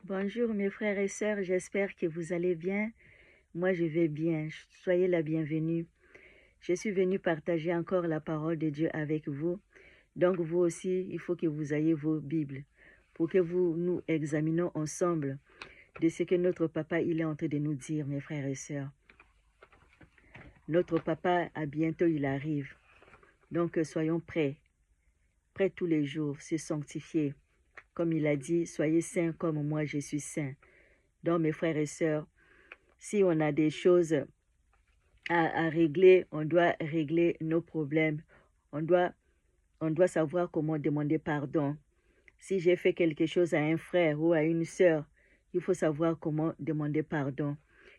Bonjour mes frères et sœurs, j'espère que vous allez bien. Moi je vais bien, soyez la bienvenue. Je suis venue partager encore la parole de Dieu avec vous. Donc vous aussi, il faut que vous ayez vos Bibles pour que nous examinions ensemble de ce que notre papa il est en train de nous dire, mes frères et sœurs. Notre papa, à bientôt, il arrive. Donc soyons prêts tous les jours, se sanctifier. Comme il a dit, soyez saints comme moi je suis saint. Donc mes frères et sœurs, si on a des choses à régler, on doit régler nos problèmes. On doit savoir comment demander pardon. Si j'ai fait quelque chose à un frère ou à une sœur, il faut savoir comment demander pardon.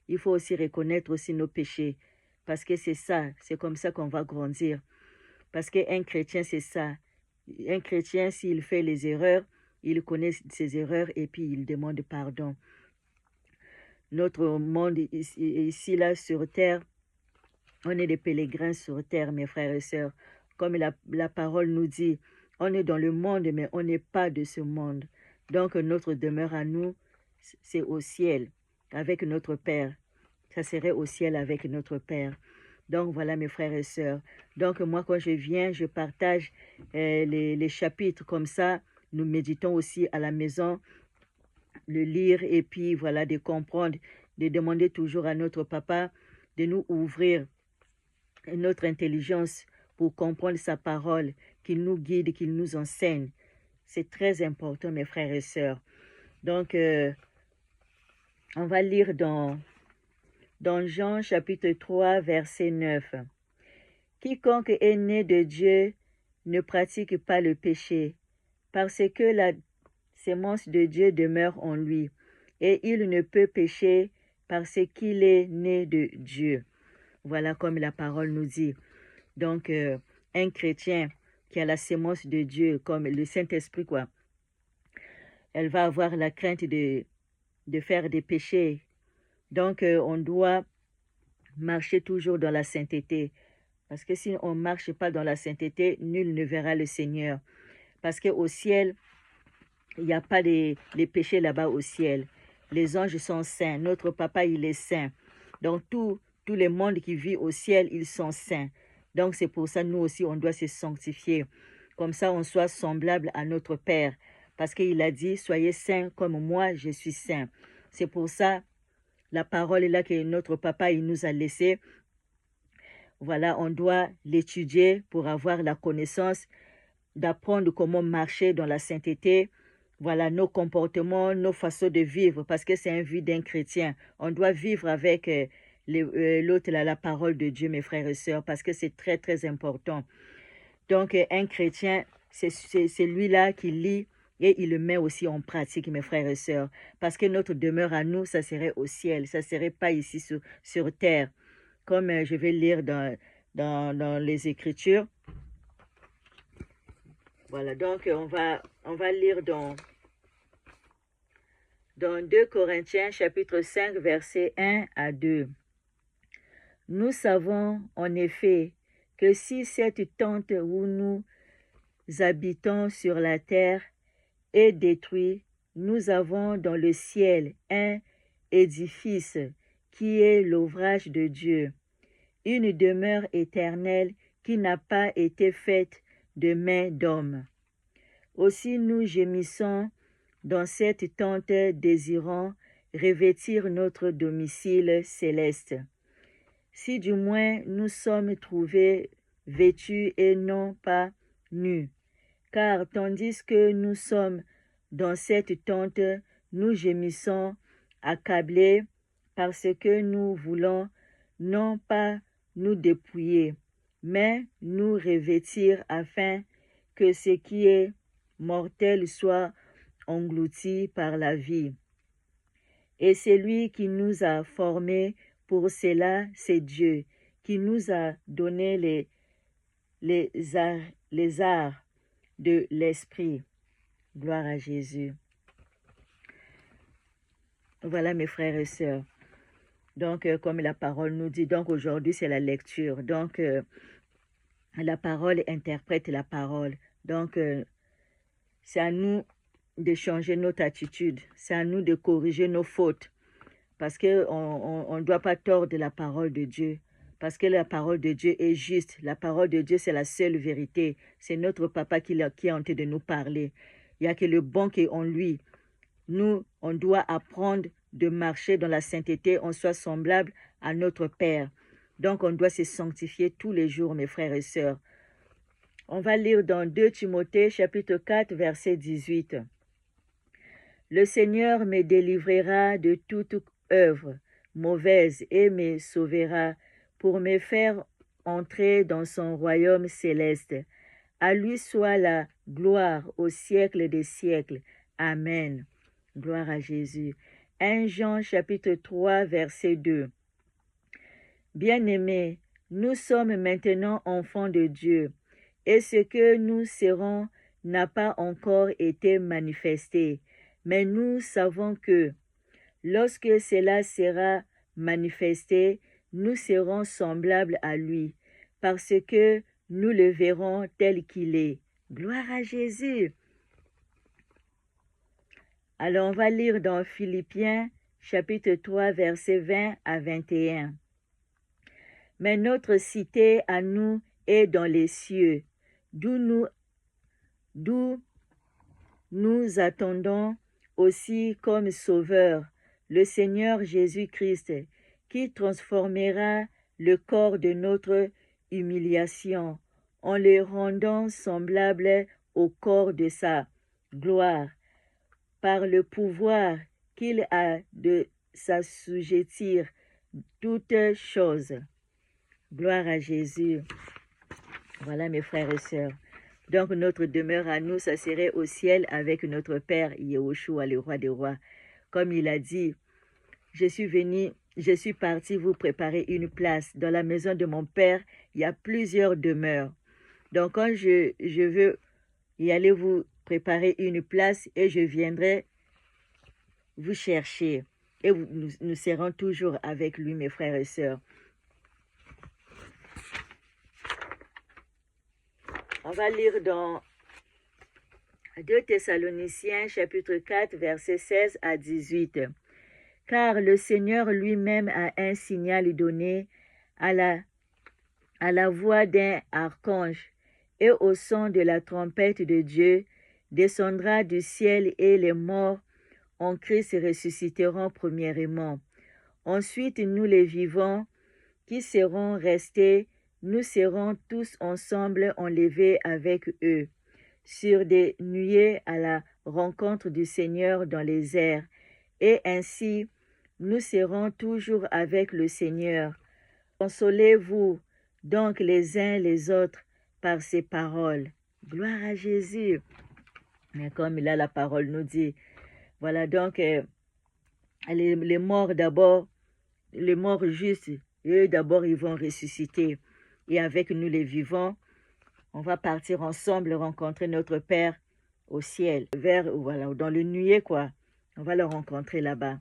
Il faut aussi reconnaître aussi nos péchés. Parce que c'est ça, c'est comme ça qu'on va grandir. Parce qu'un chrétien, c'est ça. Un chrétien, s'il fait les erreurs, il connaît ses erreurs et puis il demande pardon. Notre monde ici, là, sur terre, on est des pèlerins sur terre, mes frères et sœurs. Comme la parole nous dit, on est dans le monde, mais on n'est pas de ce monde. Donc, notre demeure à nous, c'est au ciel, avec notre Père. Ça serait au ciel avec notre Père. Donc, voilà, mes frères et sœurs. Donc, moi, quand je viens, je partage les chapitres comme ça. Nous méditons aussi à la maison, le lire et puis, voilà, de comprendre, de demander toujours à notre papa de nous ouvrir notre intelligence pour comprendre sa parole, qu'il nous guide, qu'il nous enseigne. C'est très important, mes frères et sœurs. Donc, on va lire dans Jean chapitre 3, verset 9. Quiconque est né de Dieu ne pratique pas le péché, parce que la sémence de Dieu demeure en lui, et il ne peut pécher parce qu'il est né de Dieu. Voilà comme la parole nous dit. Donc, un chrétien qui a la sémence de Dieu, comme le Saint-Esprit, quoi, elle va avoir la crainte de faire des péchés. Donc, on doit marcher toujours dans la sainteté. Parce que si on ne marche pas dans la sainteté, nul ne verra le Seigneur. Parce qu'au ciel, il n'y a pas les péchés là-bas au ciel. Les anges sont saints. Notre papa, il est saint. Donc, tous les mondes qui vivent au ciel, ils sont saints. Donc, c'est pour ça, nous aussi, on doit se sanctifier. Comme ça, on soit semblable à notre Père. Parce qu'il a dit, soyez saints comme moi, je suis saint. C'est pour ça, la parole est là que notre papa, il nous a laissé. Voilà, on doit l'étudier pour avoir la connaissance, d'apprendre comment marcher dans la sainteté. Voilà, nos comportements, nos façons de vivre, parce que c'est un vie d'un chrétien. On doit vivre avec l'autre, la parole de Dieu, mes frères et sœurs, parce que c'est très, très important. Donc, un chrétien, c'est lui-là qui lit et il le met aussi en pratique, mes frères et sœurs. Parce que notre demeure à nous, ça serait au ciel, ça ne serait pas ici sur terre. Comme je vais lire dans les Écritures. Voilà, donc on va lire dans 2 Corinthiens chapitre 5, versets 1 à 2. Nous savons en effet que si cette tente où nous habitons sur la terre est détruite, nous avons dans le ciel un édifice qui est l'ouvrage de Dieu, une demeure éternelle qui n'a pas été faite de main d'homme. Aussi nous gémissons dans cette tente, désirant revêtir notre domicile céleste. Si du moins nous sommes trouvés vêtus et non pas nus, car tandis que nous sommes dans cette tente, nous gémissons accablés parce que nous voulons non pas nous dépouiller, mais nous revêtir afin que ce qui est mortel soit englouti par la vie. Et celui qui nous a formés pour cela, c'est Dieu, qui nous a donné les arts de l'esprit. Gloire à Jésus. Voilà mes frères et sœurs. Donc, comme la parole nous dit, donc aujourd'hui c'est la lecture. Donc, la parole interprète la parole. Donc, c'est à nous de changer notre attitude. C'est à nous de corriger nos fautes. Parce qu'on ne doit pas tordre la parole de Dieu. Parce que la parole de Dieu est juste. La parole de Dieu, c'est la seule vérité. C'est notre papa qui est en train de nous parler. Il n'y a que le bon qui est en lui. Nous, on doit apprendre de marcher dans la sainteté. On soit semblable à notre Père. Donc, on doit se sanctifier tous les jours, mes frères et sœurs. On va lire dans 2 Timothée, chapitre 4, verset 18. « Le Seigneur me délivrera de toute œuvre mauvaise et me sauvera pour me faire entrer dans son royaume céleste. À lui soit la gloire au siècle des siècles. Amen. » Gloire à Jésus. 1 Jean chapitre 3 verset 2. Bien-aimés, nous sommes maintenant enfants de Dieu, et ce que nous serons n'a pas encore été manifesté. Mais nous savons que, lorsque cela sera manifesté, nous serons semblables à lui, parce que nous le verrons tel qu'il est. Gloire à Jésus. Alors on va lire dans Philippiens, chapitre 3, versets 20 à 21. « Mais notre cité à nous est dans les cieux, d'où nous attendons aussi comme Sauveur le Seigneur Jésus-Christ, qui transformera le corps de notre humiliation en le rendant semblable au corps de sa gloire, par le pouvoir qu'il a de s'assujettir toutes choses. » Gloire à Jésus. Voilà mes frères et sœurs. Donc notre demeure à nous, ça serait au ciel avec notre Père Yahushua, le roi des rois. Comme il a dit, je suis parti vous préparer une place. Dans la maison de mon Père, il y a plusieurs demeures. Donc quand je veux y aller vous préparer une place et je viendrai vous chercher. Et nous serons toujours avec lui, mes frères et sœurs. On va lire dans 2 Thessaloniciens, chapitre 4, versets 16 à 18. « Car le Seigneur lui-même a un signal donné à la voix d'un archange et au son de la trompette de Dieu, descendra du ciel et les morts en Christ ressusciteront premièrement. Ensuite, nous les vivants qui serons restés, nous serons tous ensemble enlevés avec eux, sur des nuées à la rencontre du Seigneur dans les airs, et ainsi nous serons toujours avec le Seigneur. Consolez-vous donc les uns les autres par ces paroles. Gloire à Jésus. Mais comme là la parole nous dit, voilà donc les morts d'abord, les morts justes, eux d'abord ils vont ressusciter. Et avec nous les vivants, on va partir ensemble rencontrer notre Père au ciel, voilà, dans le nuée quoi. On va le rencontrer là-bas.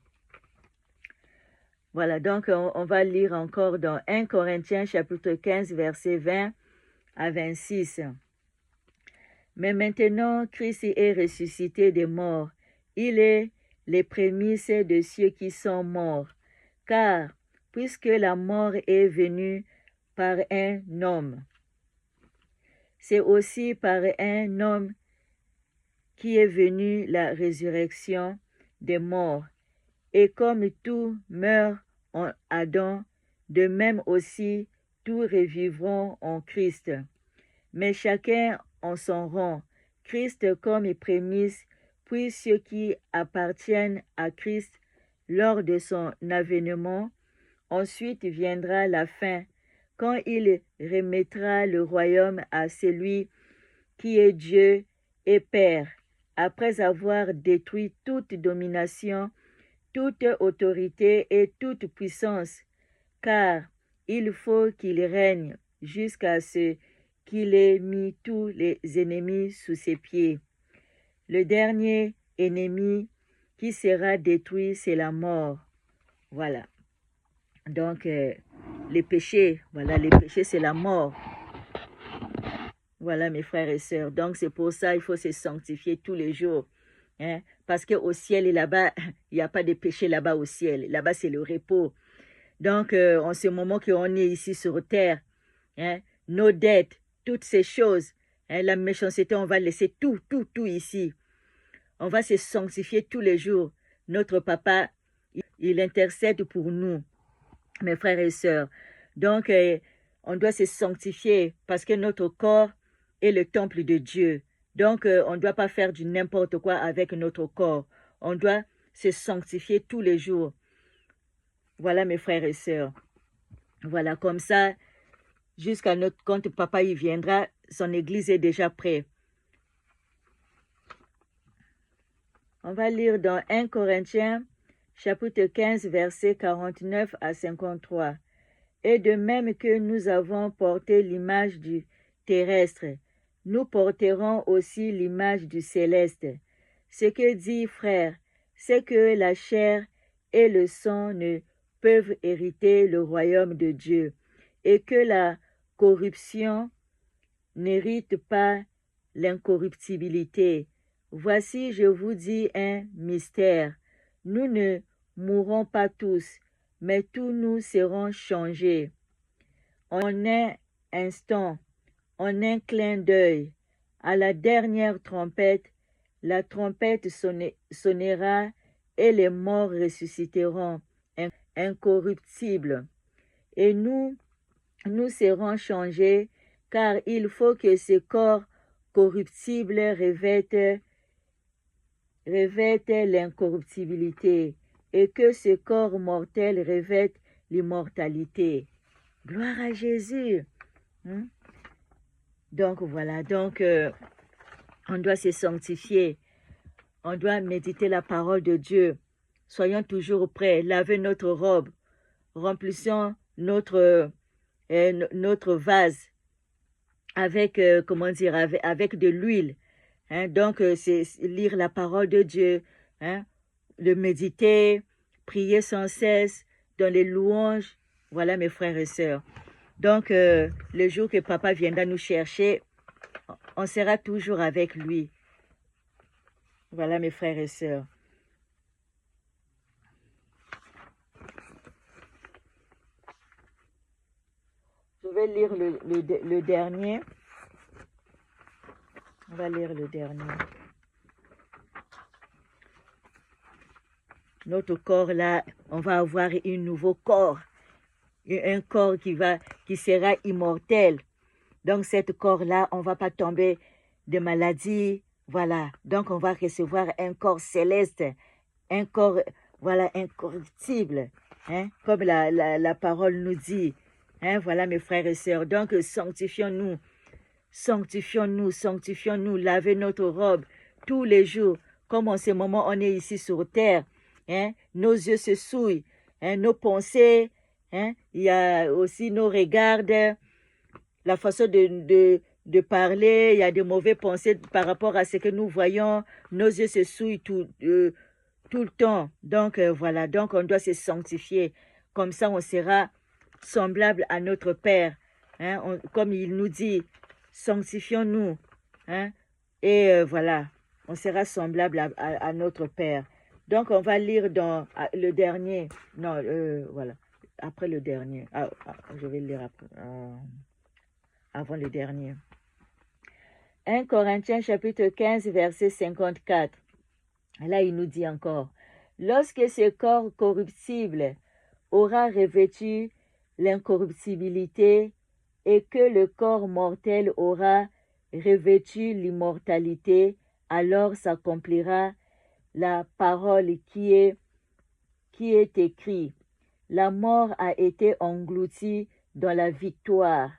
Voilà, donc on va lire encore dans 1 Corinthiens chapitre 15, versets 20 à 26. « Mais maintenant, Christ est ressuscité des morts. Il est les prémices de ceux qui sont morts. Car, puisque la mort est venue par un homme, c'est aussi par un homme qui est venue la résurrection des morts. Et comme tout meurt en Adam, de même aussi tous revivront en Christ. Mais chacun en son rang, Christ comme prémisse, puis ceux qui appartiennent à Christ lors de son avènement. Ensuite viendra la fin, quand il remettra le royaume à celui qui est Dieu et Père, après avoir détruit toute domination, toute autorité et toute puissance, car il faut qu'il règne jusqu'à ce qu'il ait mis tous les ennemis sous ses pieds. Le dernier ennemi qui sera détruit, c'est la mort. Voilà. Donc, les péchés, c'est la mort. Voilà, mes frères et sœurs. Donc, c'est pour ça qu'il faut se sanctifier tous les jours. Hein? Parce qu'au ciel et là-bas, il n'y a pas de péché là-bas au ciel. Là-bas, c'est le repos. Donc, en ce moment qu'on est ici sur terre, hein, nos dettes, toutes ces choses, hein, la méchanceté, on va laisser tout ici. On va se sanctifier tous les jours. Notre papa, il intercède pour nous, mes frères et sœurs. Donc, on doit se sanctifier parce que notre corps est le temple de Dieu. Donc, on ne doit pas faire du n'importe quoi avec notre corps. On doit se sanctifier tous les jours. Voilà, mes frères et sœurs. Voilà, comme ça, jusqu'à notre quand papa y viendra, son église est déjà prête. On va lire dans 1 Corinthiens, chapitre 15, versets 49 à 53. Et de même que nous avons porté l'image du terrestre, nous porterons aussi l'image du céleste. Ce que dit frère, c'est que la chair et le sang ne peuvent hériter le royaume de Dieu, et que la corruption n'hérite pas l'incorruptibilité. Voici, je vous dis un mystère. Nous ne mourrons pas tous, mais tous nous serons changés. En un instant, en un clin d'œil, à la dernière trompette, la trompette sonnera et les morts ressusciteront, incorruptibles. Et nous serons changés, car il faut que ce corps corruptible revête l'incorruptibilité et que ce corps mortel revête l'immortalité. Gloire à Jésus. Donc voilà, donc on doit se sanctifier, on doit méditer la parole de Dieu. Soyons toujours prêts, lavez notre robe, remplissons notre vase avec, avec de l'huile. Hein? Donc, c'est lire la parole de Dieu, hein? Le méditer, prier sans cesse, dans les louanges. Voilà, mes frères et sœurs. Donc, le jour que papa viendra nous chercher, on sera toujours avec lui. Voilà, mes frères et sœurs. Je vais lire le dernier. On va lire le dernier. Notre corps là, on va avoir un nouveau corps. Un corps qui sera immortel. Donc, cet corps-là, on ne va pas tomber de maladie. Voilà. Donc, on va recevoir un corps céleste. Un corps, voilà, incorruptible. Hein? Comme la parole nous dit. Hein? Voilà, mes frères et sœurs. Donc, sanctifions-nous. Sanctifions-nous, sanctifions-nous. Lavez notre robe tous les jours. Comme en ce moment, on est ici sur terre. Hein? Nos yeux se souillent. Hein? Nos pensées. Hein? Il y a aussi nos regards, la façon de parler, il y a de mauvaises pensées par rapport à ce que nous voyons, nos yeux se souillent tout le temps. Donc voilà, donc on doit se sanctifier, comme ça on sera semblable à notre Père. Hein? Comme il nous dit, sanctifions-nous. Hein? Et voilà, on sera semblable à notre Père. Donc on va lire dans le dernier, non, voilà. Après le dernier. Je vais le lire après, avant le dernier. 1 Corinthiens chapitre 15 verset 54. Là, il nous dit encore. Lorsque ce corps corruptible aura revêtu l'incorruptibilité et que le corps mortel aura revêtu l'immortalité, alors s'accomplira la parole qui est écrite. La mort a été engloutie dans la victoire.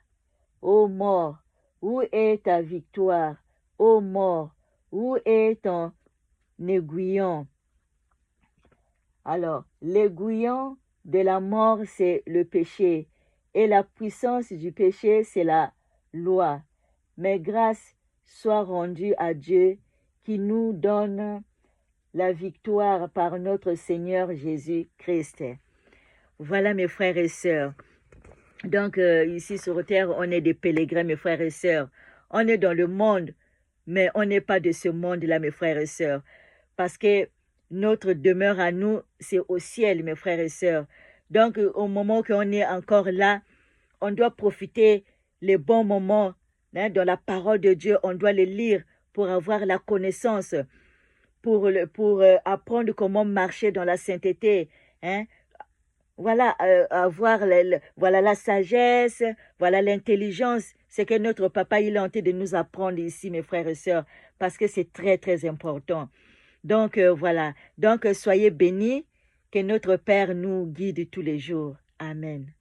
Ô mort, où est ta victoire? Ô mort, où est ton aiguillon? Alors, l'aiguillon de la mort, c'est le péché, et la puissance du péché, c'est la loi. Mais grâce soit rendue à Dieu qui nous donne la victoire par notre Seigneur Jésus-Christ. Voilà, mes frères et sœurs. Donc, ici sur terre, on est des pèlerins, mes frères et sœurs. On est dans le monde, mais on n'est pas de ce monde-là, mes frères et sœurs. parce que notre demeure à nous, c'est au ciel, mes frères et sœurs. Donc, au moment qu'on est encore là, on doit profiter les bons moments dans la parole de Dieu. On doit les lire pour avoir la connaissance, pour apprendre comment marcher dans la sainteté. Hein? Voilà, avoir voilà la sagesse, voilà l'intelligence. C'est que notre papa, il est en train de nous apprendre ici, mes frères et sœurs, parce que c'est très, très important. Donc, voilà. Donc, soyez bénis, que notre Père nous guide tous les jours. Amen.